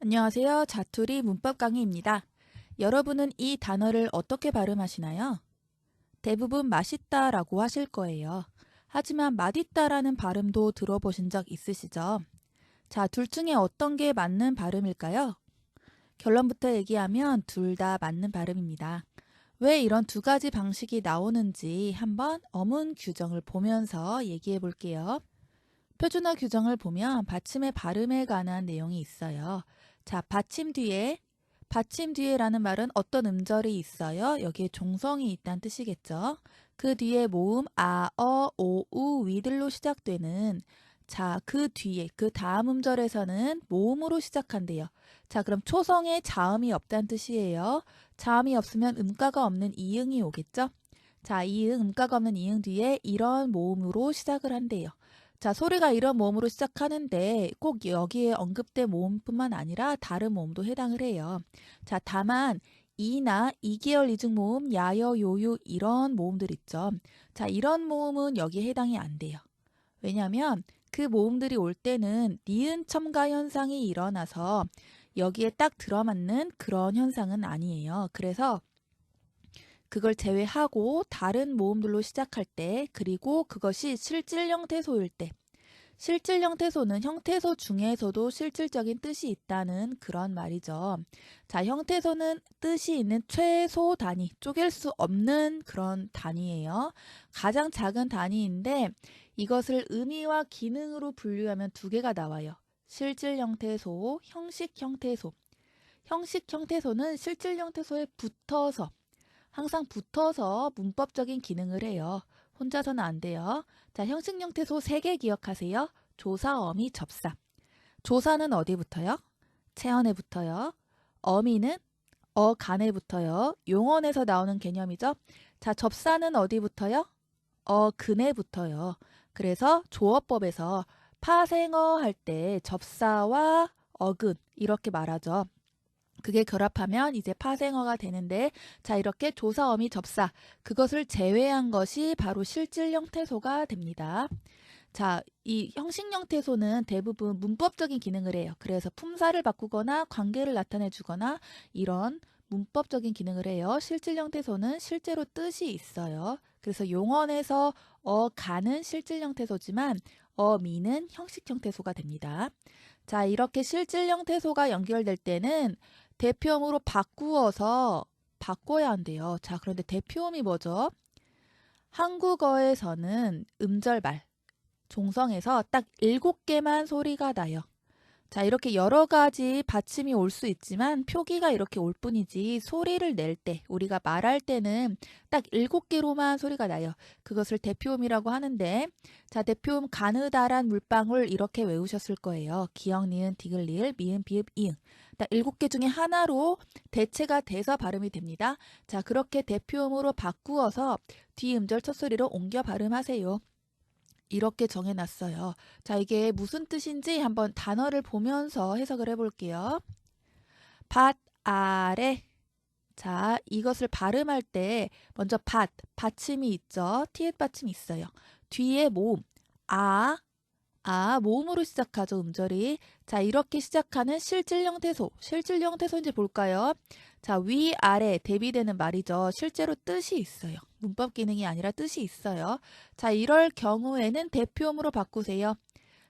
안녕하세요. 자투리 문법 강의입니다. 여러분은 이 단어를 어떻게 발음하시나요? 대부분 맛있다라고 하실 거예요. 하지만 맛있다라는 발음도 들어보신 적 있으시죠? 자, 둘 중에 어떤 게 맞는 발음일까요? 결론부터 얘기하면 둘 다 맞는 발음입니다. 왜 이런 두 가지 방식이 나오는지 한번 어문 규정을 보면서 얘기해 볼게요. 표준어 규정을 보면 받침의 발음에 관한 내용이 있어요. 자, 받침 뒤에라는 말은 어떤 음절이 있어요? 여기에 종성이 있다는 뜻이겠죠. 그 뒤에 모음 아, 어, 오, 우, 위들로 시작되는 자, 그 뒤에 그 다음 음절에서는 모음으로 시작한대요. 자, 그럼 초성에 자음이 없다는 뜻이에요. 자음이 없으면 음가가 없는 이응이 오겠죠? 자, 이응, 음가가 없는 이응 뒤에 이런 모음으로 시작을 한대요. 자, 소리가 이런 모음으로 시작하는데 꼭 여기에 언급된 모음뿐만 아니라 다른 모음도 해당을 해요. 자, 다만 이나 이계열 이중모음, 야여, 요유 이런 모음들 있죠. 자, 이런 모음은 여기에 해당이 안 돼요. 왜냐하면 그 모음들이 올 때는 니은 첨가 현상이 일어나서 여기에 딱 들어맞는 그런 현상은 아니에요. 그래서 그걸 제외하고 다른 모음들로 시작할 때, 그리고 그것이 실질 형태소일 때, 실질 형태소는 형태소 중에서도 실질적인 뜻이 있다는 그런 말이죠. 자, 형태소는 뜻이 있는 최소 단위, 쪼갤 수 없는 그런 단위예요. 가장 작은 단위인데 이것을 의미와 기능으로 분류하면 두 개가 나와요. 실질 형태소, 형식 형태소. 형식 형태소는 실질 형태소에 붙어서 항상 붙어서 문법적인 기능을 해요. 혼자서는 안 돼요. 자, 형식 형태소 3개 기억하세요. 조사, 어미, 접사. 조사는 어디 붙어요? 체언에 붙어요. 어미는 어간에 붙어요. 용언에서 나오는 개념이죠. 자, 접사는 어디 붙어요? 어근에 붙어요. 그래서 조어법에서 파생어 할 때 접사와 어근 이렇게 말하죠. 그게 결합하면 이제 파생어가 되는데, 자, 이렇게 조사, 어미, 접사 그것을 제외한 것이 바로 실질 형태소가 됩니다. 자, 이 형식 형태소는 대부분 문법적인 기능을 해요. 그래서 품사를 바꾸거나 관계를 나타내 주거나 이런 문법적인 기능을 해요. 실질 형태소는 실제로 뜻이 있어요. 그래서 용언에서 어가는 실질 형태소지만 어미는 형식 형태소가 됩니다. 자, 이렇게 실질 형태소가 연결될 때는 대표음으로 바꿔야 한대요. 자, 그런데 대표음이 뭐죠? 한국어에서는 음절말, 종성에서 딱 7개만 소리가 나요. 자, 이렇게 여러 가지 받침이 올 수 있지만 표기가 이렇게 올 뿐이지 소리를 낼 때, 우리가 말할 때는 딱 7개로만 소리가 나요. 그것을 대표음이라고 하는데, 자, 대표음 가느다란 물방울 이렇게 외우셨을 거예요. 기역, 니은, 디귿, 리을, 미음, 비읍, 이응. 딱 7개 중에 하나로 대체가 돼서 발음이 됩니다. 자, 그렇게 대표음으로 바꾸어서 뒤 음절 첫 소리로 옮겨 발음하세요. 이렇게 정해놨어요. 자, 이게 무슨 뜻인지 한번 단어를 보면서 해석을 해볼게요. 밭 아래. 자, 이것을 발음할 때 먼저 받침이 있죠. 티읕 받침이 있어요. 뒤에 모음, 모음으로 시작하죠, 음절이. 자, 이렇게 시작하는 실질 형태소. 실질 형태소인지 볼까요? 자, 위아래 대비되는 말이죠. 실제로 뜻이 있어요. 문법 기능이 아니라 뜻이 있어요. 자, 이럴 경우에는 대표음으로 바꾸세요.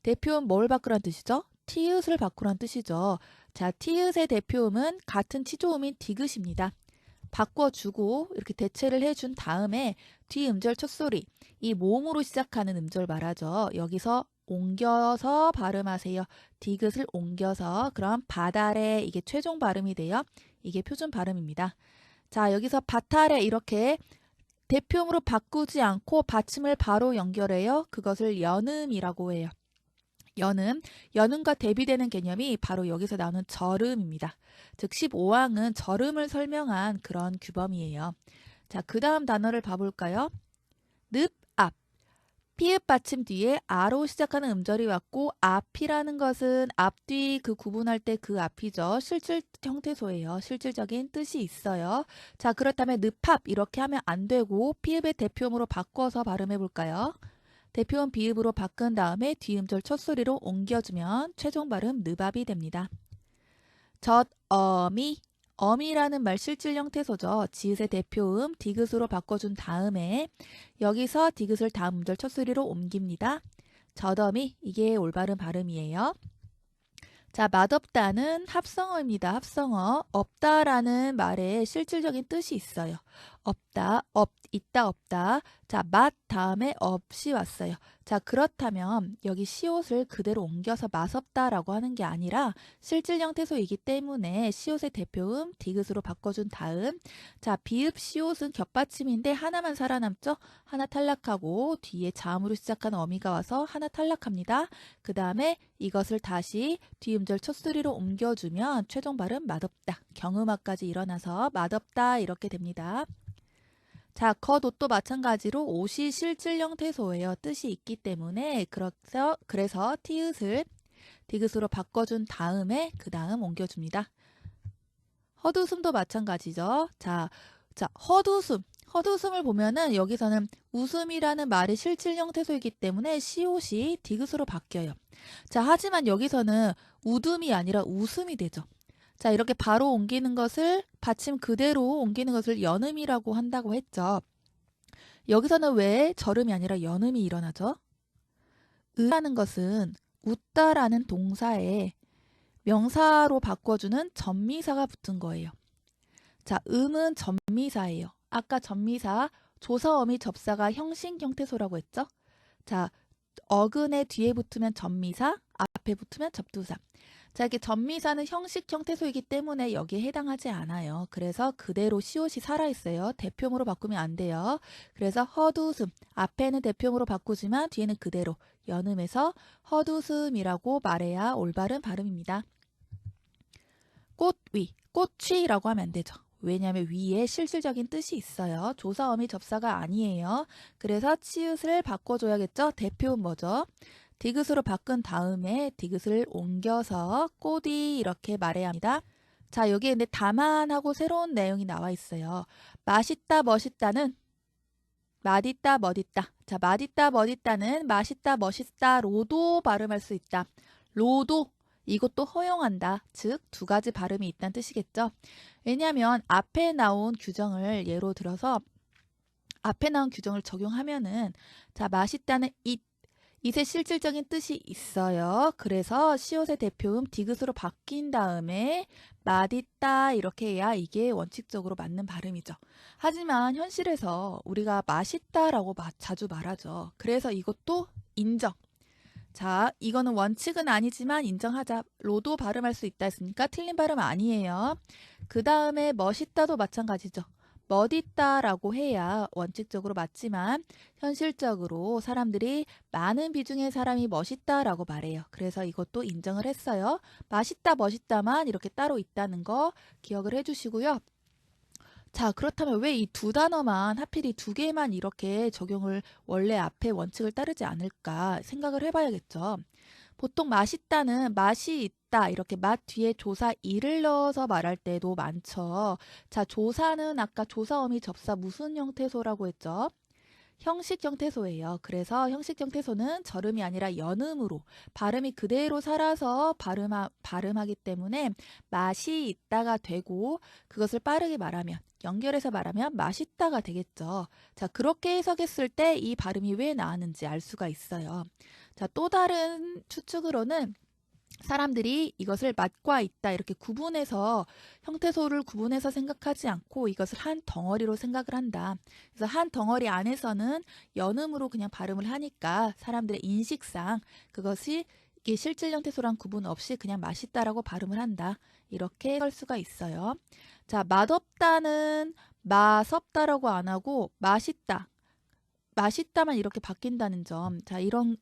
대표음 뭘 바꾸란 뜻이죠? 티읕을 바꾸란 뜻이죠. 자, 티읕의 대표음은 같은 치조음인 디귿입니다. 바꿔주고 이렇게 대체를 해준 다음에 뒤 음절 첫소리, 이 모음으로 시작하는 음절 말하죠. 여기서 옮겨서 발음하세요. 디귿을 옮겨서. 그럼 바다래, 이게 최종 발음이 돼요. 이게 표준 발음입니다. 자, 여기서 바타래 이렇게 대표음으로 바꾸지 않고 받침을 바로 연결해요. 그것을 연음이라고 해요. 연음과 대비되는 개념이 바로 여기서 나오는 절음입니다. 즉 15항은 절음을 설명한 그런 규범이에요. 자, 그 다음 단어를 봐볼까요? 늪, 앞. 피읍 받침 뒤에 아로 시작하는 음절이 왔고, 앞이라는 것은 앞뒤 그 구분할 때 그 앞이죠. 실질 형태소예요. 실질적인 뜻이 있어요. 자, 그렇다면 늪합 이렇게 하면 안 되고 피읍의 대표음으로 바꿔서 발음해 볼까요? 대표음 비읍으로 바꾼 다음에 뒤음절 첫소리로 옮겨주면 최종 발음 느밥이 됩니다. 젖어미. 어미라는 말 실질 형태소죠. 지읒의 대표음 디귿으로 바꿔준 다음에 여기서 디귿을 다음 음절 첫 소리로 옮깁니다. 젖어미. 이게 올바른 발음이에요. 자, 맛없다는 합성어입니다. 합성어. 없다라는 말에 실질적인 뜻이 있어요. 없다, 있다, 없다. 자, 맛 다음에 없이 왔어요. 자, 그렇다면 여기 시옷을 그대로 옮겨서 맛없다라고 하는 게 아니라 실질 형태소이기 때문에 시옷의 대표음 디귿으로 바꿔준 다음, 자, 비읍 시옷은 겹받침인데 하나만 살아남죠? 하나 탈락하고 뒤에 자음으로 시작하는 어미가 와서 하나 탈락합니다. 그 다음에 이것을 다시 뒤음절 첫 소리로 옮겨주면 최종 발음 맛없다. 경음화까지 일어나서 맛없다 이렇게 됩니다. 자, 겉옷도 마찬가지로 옷이 실질 형태소예요. 뜻이 있기 때문에 그래서 티읕을 디귿으로 바꿔준 다음에 그 다음 옮겨줍니다. 헛웃음도 마찬가지죠. 자, 헛웃음. 헛웃음을 보면은 여기서는 웃음이라는 말이 실질 형태소이기 때문에 시옷이 디귿으로 바뀌어요. 자, 하지만 여기서는 웃음이 아니라 웃음이 되죠. 자, 이렇게 바로 옮기는 것을 받침 그대로 옮기는 것을 연음이라고 한다고 했죠. 여기서는 왜 절음이 아니라 연음이 일어나죠? 으라는 것은 웃다라는 동사에 명사로 바꿔주는 전미사가 붙은 거예요. 자, 음은 전미사예요. 아까 전미사, 조사어미 접사가 형식 형태소라고 했죠? 자, 어근의 뒤에 붙으면 전미사, 앞에 붙으면 접두사. 자, 이렇게 전미사는 형식 형태소이기 때문에 여기에 해당하지 않아요. 그래서 그대로 시옷이 살아있어요. 대표음으로 바꾸면 안 돼요. 그래서 헛웃음, 앞에는 대표음으로 바꾸지만 뒤에는 그대로 연음해서 헛웃음이라고 말해야 올바른 발음입니다. 꽃위, 꽃위라고 하면 안 되죠. 왜냐하면 위에 실질적인 뜻이 있어요. 조사어미 접사가 아니에요. 그래서 치읓을 바꿔줘야겠죠. 대표음 뭐죠? 디귿으로 바꾼 다음에 디귿을 옮겨서 꽃이 이렇게 말해야 합니다. 자, 여기에 근데 다만하고 새로운 내용이 나와 있어요. 맛있다, 멋있다는 맛있다, 멋있다. 자, 맛있다, 멋있다는 맛있다, 멋있다로도 발음할 수 있다. 로도 이것도 허용한다. 즉, 두 가지 발음이 있다는 뜻이겠죠. 왜냐하면 앞에 나온 규정을 예로 들어서 앞에 나온 규정을 적용하면은 자, 맛있다는 it의 실질적인 뜻이 있어요. 그래서 시옷의 대표음 디귿으로 바뀐 다음에 맛있다 이렇게 해야 이게 원칙적으로 맞는 발음이죠. 하지만 현실에서 우리가 맛있다라고 자주 말하죠. 그래서 이것도 인정. 자, 이거는 원칙은 아니지만 인정하자. 로도 발음할 수 있다 했으니까 틀린 발음 아니에요. 그 다음에 멋있다도 마찬가지죠. 멋있다라고 해야 원칙적으로 맞지만 현실적으로 사람들이 많은 비중의 사람이 멋있다라고 말해요. 그래서 이것도 인정을 했어요. 맛있다, 멋있다만 이렇게 따로 있다는 거 기억을 해주시고요. 자, 그렇다면 왜 이 두 단어만 하필 이 두 개만 이렇게 적용을 원래 앞에 원칙을 따르지 않을까 생각을 해봐야겠죠. 보통 맛있다는 맛이 있다 이렇게 맛 뒤에 조사 이를 넣어서 말할 때도 많죠. 자, 조사는 아까 조사어미 접사 무슨 형태소라고 했죠? 형식 형태소예요. 그래서 형식 형태소는 절음이 아니라 연음으로 발음이 그대로 살아서 발음하기 때문에 맛이 있다가 되고 그것을 빠르게 말하면 연결해서 말하면 맛있다가 되겠죠. 자, 그렇게 해석했을 때 이 발음이 왜 나왔는지 알 수가 있어요. 자, 또 다른 추측으로는 사람들이 이것을 맛과 있다 이렇게 구분해서 형태소를 구분해서 생각하지 않고 이것을 한 덩어리로 생각을 한다. 그래서 한 덩어리 안에서는 연음으로 그냥 발음을 하니까 사람들의 인식상 그것이 이게 실질 형태소랑 구분 없이 그냥 맛있다라고 발음을 한다. 이렇게 할 수가 있어요. 자, 맛없다는 맛없다라고 안 하고 맛있다. 맛있다만 이렇게 바뀐다는 점. 자, 이런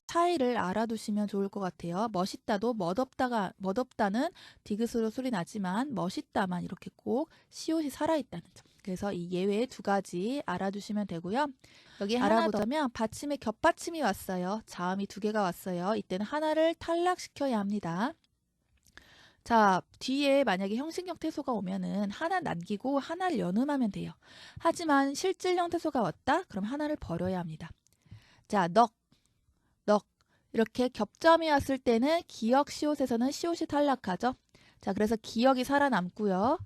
차이를 알아두시면 좋을 것 같아요. 멋있다도 멋없다는 디귿으로 소리 나지만 멋있다만 이렇게 꼭 시옷이 살아있다는 점. 그래서 이 예외 두 가지 알아두시면 되고요. 여기 알아보자면 받침에 겹받침이 왔어요. 자음이 두 개가 왔어요. 이때는 하나를 탈락시켜야 합니다. 자, 뒤에 만약에 형식 형태소가 오면은 하나 남기고 하나를 연음하면 돼요. 하지만 실질 형태소가 왔다? 그럼 하나를 버려야 합니다. 자, 넉 이렇게 겹점이 왔을 때는 기역 시옷에서는 시옷이 탈락하죠. 자, 그래서 기억이 살아남고요.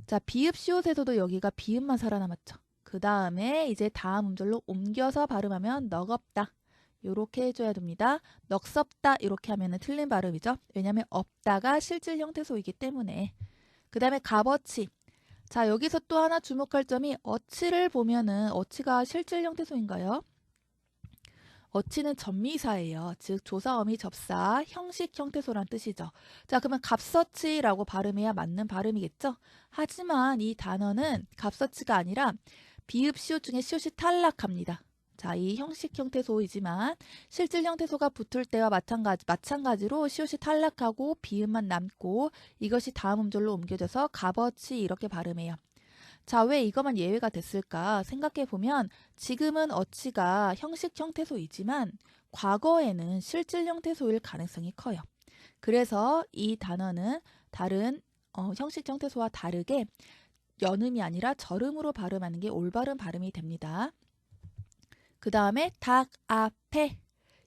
자, 비읍 시옷에서도 여기가 비읍만 살아남았죠. 그 다음에 이제 다음 음절로 옮겨서 발음하면 넉없다. 요렇게 해줘야 됩니다. 넉섭다 이렇게 하면 틀린 발음이죠. 왜냐하면 없다가 실질 형태소이기 때문에. 그 다음에 값어치. 자, 여기서 또 하나 주목할 점이 어치를 보면은 어치가 실질 형태소인가요? 어치는 전미사예요. 즉 조사, 어미, 접사, 형식, 형태소란 뜻이죠. 자, 그러면 값어치라고 발음해야 맞는 발음이겠죠? 하지만 이 단어는 값어치가 아니라 비읍, 시옷 중에 시옷이 탈락합니다. 자, 이 형식 형태소이지만 실질 형태소가 붙을 때와 마찬가지로 시옷이 탈락하고 비읍만 남고 이것이 다음 음절로 옮겨져서 값어치 이렇게 발음해요. 자, 왜 이것만 예외가 됐을까 생각해보면 지금은 어치가 형식 형태소이지만 과거에는 실질 형태소일 가능성이 커요. 그래서 이 단어는 다른 형식 형태소와 다르게 연음이 아니라 절음으로 발음하는 게 올바른 발음이 됩니다. 그 다음에 닭 앞에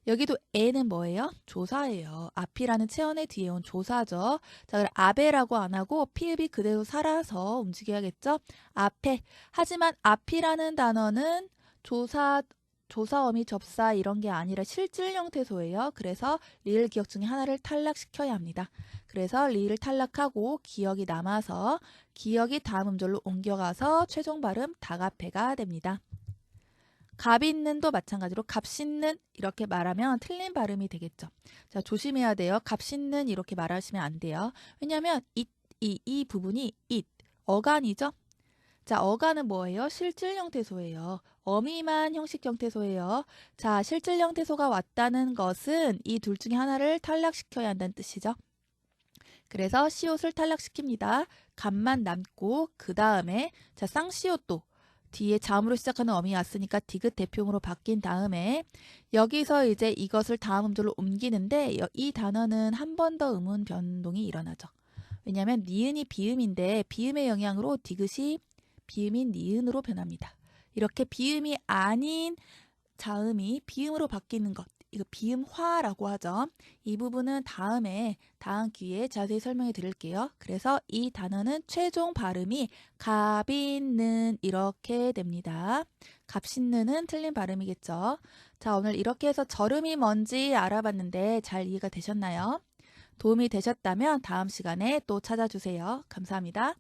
여기도 에는 뭐예요? 조사예요. 앞이라는 체언의 뒤에 온 조사죠. 자, 그럼 아베라고 안 하고 피읍이 그대로 살아서 움직여야겠죠? 앞에. 하지만 앞이라는 단어는 조사, 조사어미 접사 이런 게 아니라 실질 형태소예요. 그래서 리을 기억 중에 하나를 탈락시켜야 합니다. 그래서 리을 탈락하고 기억이 남아서 기억이 다음 음절로 옮겨가서 최종 발음 닭앞에가 됩니다. 값 있는도 마찬가지로 값 있는 이렇게 말하면 틀린 발음이 되겠죠. 자, 조심해야 돼요. 값 있는 이렇게 말하시면 안 돼요. 왜냐하면 이 부분이 어간이죠. 자, 어간은 뭐예요? 실질 형태소예요. 어미만 형식 형태소예요. 자, 실질 형태소가 왔다는 것은 이 둘 중에 하나를 탈락시켜야 한다는 뜻이죠. 그래서 시옷을 탈락시킵니다. 값만 남고 그 다음에 자, 쌍시옷도 뒤에 자음으로 시작하는 어미 왔으니까 디귿 대표음으로 바뀐 다음에 여기서 이제 이것을 다음 음절로 옮기는데 이 단어는 한 번 더 음운 변동이 일어나죠. 왜냐하면 니은이 비음인데 비음의 영향으로 디귿이 비음인 니은으로 변합니다. 이렇게 비음이 아닌 자음이 비음으로 바뀌는 것, 이거 비음화라고 하죠. 이 부분은 다음 기회에 자세히 설명해 드릴게요. 그래서 이 단어는 최종 발음이 값있는 이렇게 됩니다. 값있는은 틀린 발음이겠죠. 자, 오늘 이렇게 해서 절음이 뭔지 알아봤는데 잘 이해가 되셨나요? 도움이 되셨다면 다음 시간에 또 찾아주세요. 감사합니다.